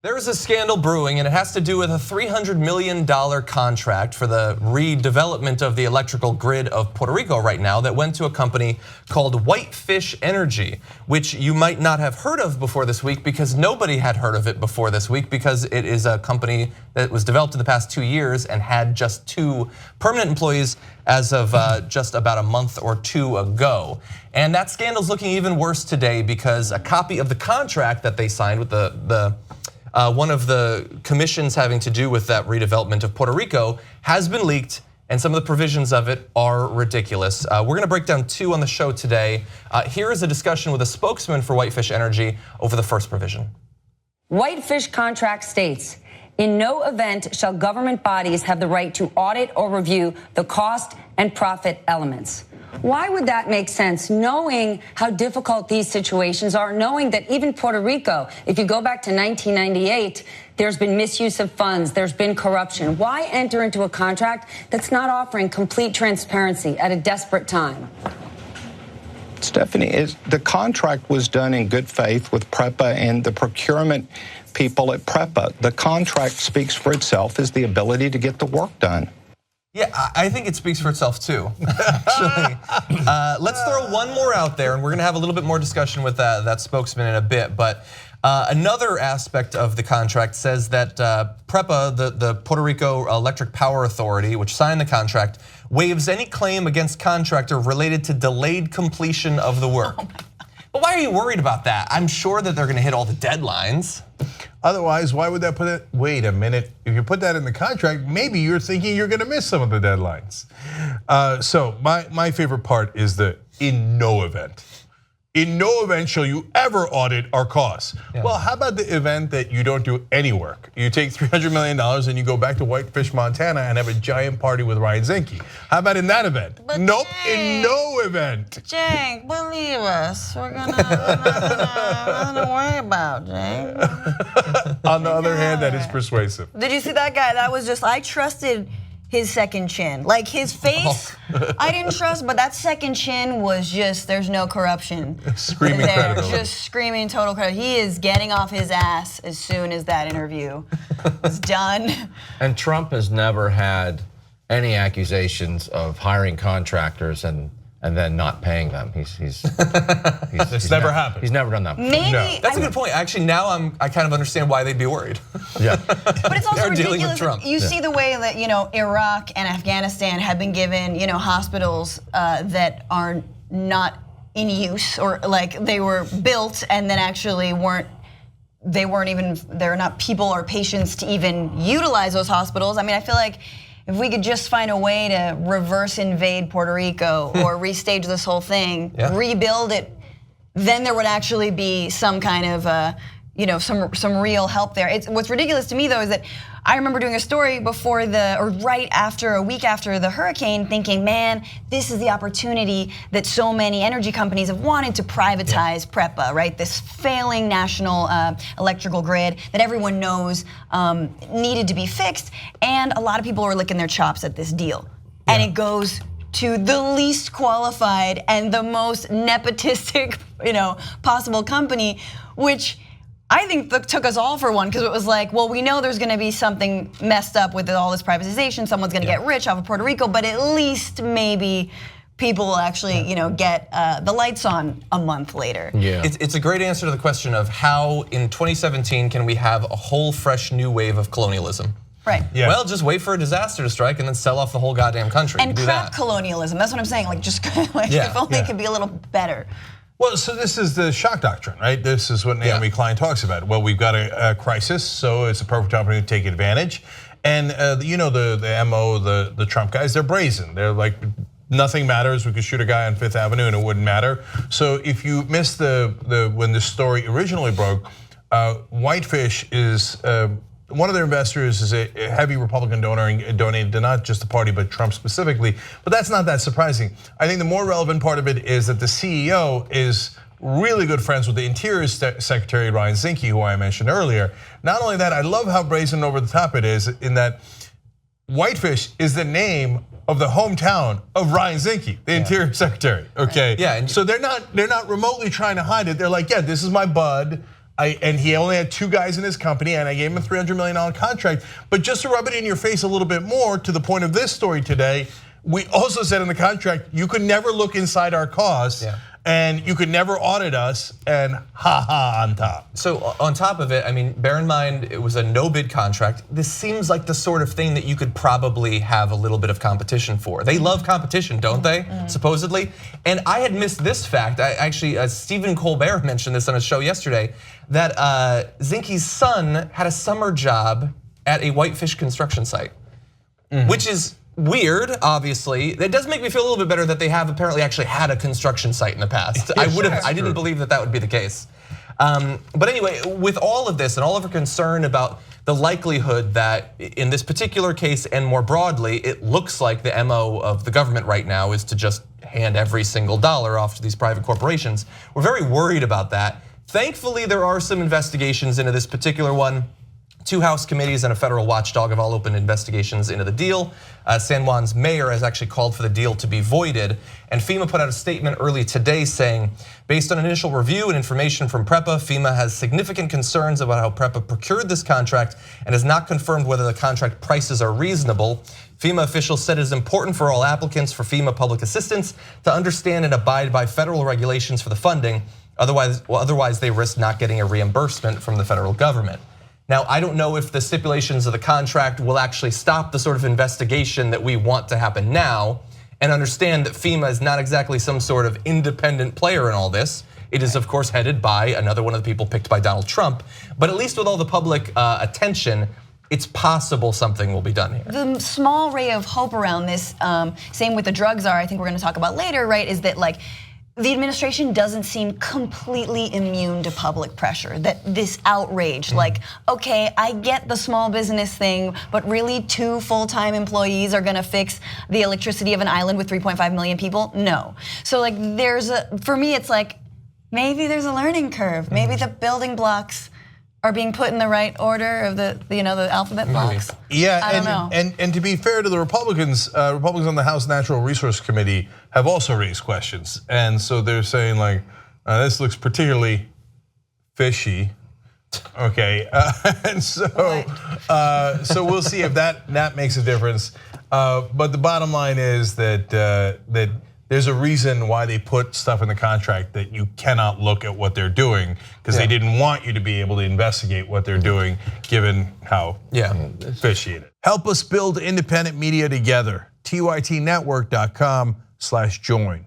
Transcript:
There is a scandal brewing, and it has to do with a $300 million contract for the redevelopment of the electrical grid of Puerto Rico right now that went to a company called Whitefish Energy, which you might not have heard of before this week because nobody had heard of it before this week because it is a company that was developed in the past 2 years and had just 2 permanent employees as of just about a month or 2 ago. And that scandal's looking even worse today because a copy of the contract that they signed with one of the commissions having to do with that redevelopment of Puerto Rico has been leaked, and some of the provisions of it are ridiculous. We're gonna break down 2 on the show today. Here is a discussion with a spokesman for Whitefish Energy over the first provision. Whitefish contract states, in no event shall government bodies have the right to audit or review the cost and profit elements. Why would that make sense, knowing how difficult these situations are, knowing that even Puerto Rico, if you go back to 1998, there's been misuse of funds, there's been corruption. Why enter into a contract that's not offering complete transparency at a desperate time? Stephanie, the contract was done in good faith with PREPA and the procurement people at PREPA. The contract speaks for itself as the ability to get the work done. Yeah, I think it speaks for itself too, actually. Let's throw one more out there, and we're gonna have a little bit more discussion with that spokesman in a bit. But another aspect of the contract says that PREPA, the Puerto Rico Electric Power Authority, which signed the contract, waives any claim against Contractor related to delayed completion of the work. But why are you worried about that? I'm sure that they're gonna hit all the deadlines. Otherwise, why would that put it? Wait a minute, if you put that in the contract, maybe you're thinking you're gonna miss some of the deadlines. So my favorite part is the in no event. In no event shall you ever audit our costs. Yeah. Well, how about the event that you don't do any work? You take $300 million and you go back to Whitefish, Montana and have a giant party with Ryan Zinke. How about in that event? But nope, Jake, in no event. Jake, believe us. We're nothing to worry about, Jake. On the other hand, that is persuasive. Did you see that guy? That was just, I trusted his second chin. Like his face, I didn't trust, but that second chin was just, there's no corruption. Screaming credibility. Just screaming total credit. He is getting off his ass as soon as that interview is done. And Trump has never had any accusations of hiring contractors and then not paying them. He's never happened. He's never done that before. Maybe No. That's a good point. Actually, now I kind of understand why they'd be worried. Yeah. But it's also They're dealing with ridiculous. Trump. You see the way that Iraq and Afghanistan have been given hospitals that are not in use, or like they were built and then actually they're not people or patients to even utilize those hospitals. I mean, I feel like if we could just find a way to reverse invade Puerto Rico or restage this whole thing, rebuild it, then there would actually be some kind of some real help there. What's ridiculous to me though is that I remember doing a story before a week after the hurricane, thinking, man, this is the opportunity that so many energy companies have wanted to privatize PREPA, right? This failing national electrical grid that everyone knows needed to be fixed, and a lot of people are licking their chops at this deal, and it goes to the least qualified and the most nepotistic, possible company, which I think took us all for one, because it was like, well, we know there's gonna be something messed up with all this privatization. Someone's gonna get rich off of Puerto Rico, but at least maybe people will actually, get the lights on a month later. Yeah. It's a great answer to the question of how in 2017 can we have a whole fresh new wave of colonialism? Right. Yeah. Well, just wait for a disaster to strike and then sell off the whole goddamn country. And crap colonialism, that's what I'm saying. Like just if only it could be a little better. Well, so this is the shock doctrine, right? This is what Naomi Klein talks about. Well, we've got a crisis, so it's a perfect opportunity to take advantage. And the MO, the Trump guys, they're brazen. They're like, nothing matters. We could shoot a guy on Fifth Avenue and it wouldn't matter. So if you missed when the story originally broke, Whitefish is one of their investors is a heavy Republican donor and donated to not just the party, but Trump specifically. But that's not that surprising. I think the more relevant part of it is that the CEO is really good friends with the Interior Secretary Ryan Zinke, who I mentioned earlier. Not only that, I love how brazen over the top it is in that Whitefish is the name of the hometown of Ryan Zinke, the Interior Secretary, okay? Yeah, and so they're not remotely trying to hide it. They're like, yeah, this is my bud. And he only had 2 guys in his company, and I gave him a $300 million contract. But just to rub it in your face a little bit more, to the point of this story today, we also said in the contract, you could never look inside our costs. And you could never audit us, and on top. So on top of it, I mean, bear in mind, it was a no bid contract. This seems like the sort of thing that you could probably have a little bit of competition for. They love competition, don't they, supposedly? And I had missed this fact. Actually, Stephen Colbert mentioned this on a show yesterday, that Zinke's son had a summer job at a Whitefish construction site, which is weird, obviously. It does make me feel a little bit better that they have apparently actually had a construction site in the past. I didn't believe that would be the case. But anyway, with all of this and all of our concern about the likelihood that in this particular case and more broadly, it looks like the MO of the government right now is to just hand every single dollar off to these private corporations. We're very worried about that. Thankfully, there are some investigations into this particular one. 2 House committees and a federal watchdog have all opened investigations into the deal. San Juan's mayor has actually called for the deal to be voided. And FEMA put out a statement early today saying, based on initial review and information from PREPA, FEMA has significant concerns about how PREPA procured this contract and has not confirmed whether the contract prices are reasonable. FEMA officials said it is important for all applicants for FEMA public assistance to understand and abide by federal regulations for the funding. Otherwise they risk not getting a reimbursement from the federal government. Now, I don't know if the stipulations of the contract will actually stop the sort of investigation that we want to happen now, and understand that FEMA is not exactly some sort of independent player in all this. It is, of course, headed by another one of the people picked by Donald Trump. But at least with all the public attention, it's possible something will be done here. The small ray of hope around this, same with the drug czar, I think we're gonna talk about later, right, is that like, the administration doesn't seem completely immune to public pressure, that this outrage, like, okay, I get the small business thing, but really 2 full-time employees are gonna fix the electricity of an island with 3.5 million people? No. So like for me it's like, maybe there's a learning curve. Maybe the building blocks are being put in the right order of the alphabet blocks. Yeah, I don't know. And to be fair to the Republicans, Republicans on the House Natural Resource Committee have also raised questions, and so they're saying like, this looks particularly fishy. Okay, and so we'll see if that makes a difference. But the bottom line is that there's a reason why they put stuff in the contract that you cannot look at what they're doing, because they didn't want you to be able to investigate what they're doing, given how fishy it is. Help us build independent media together. TYTnetwork.com/join.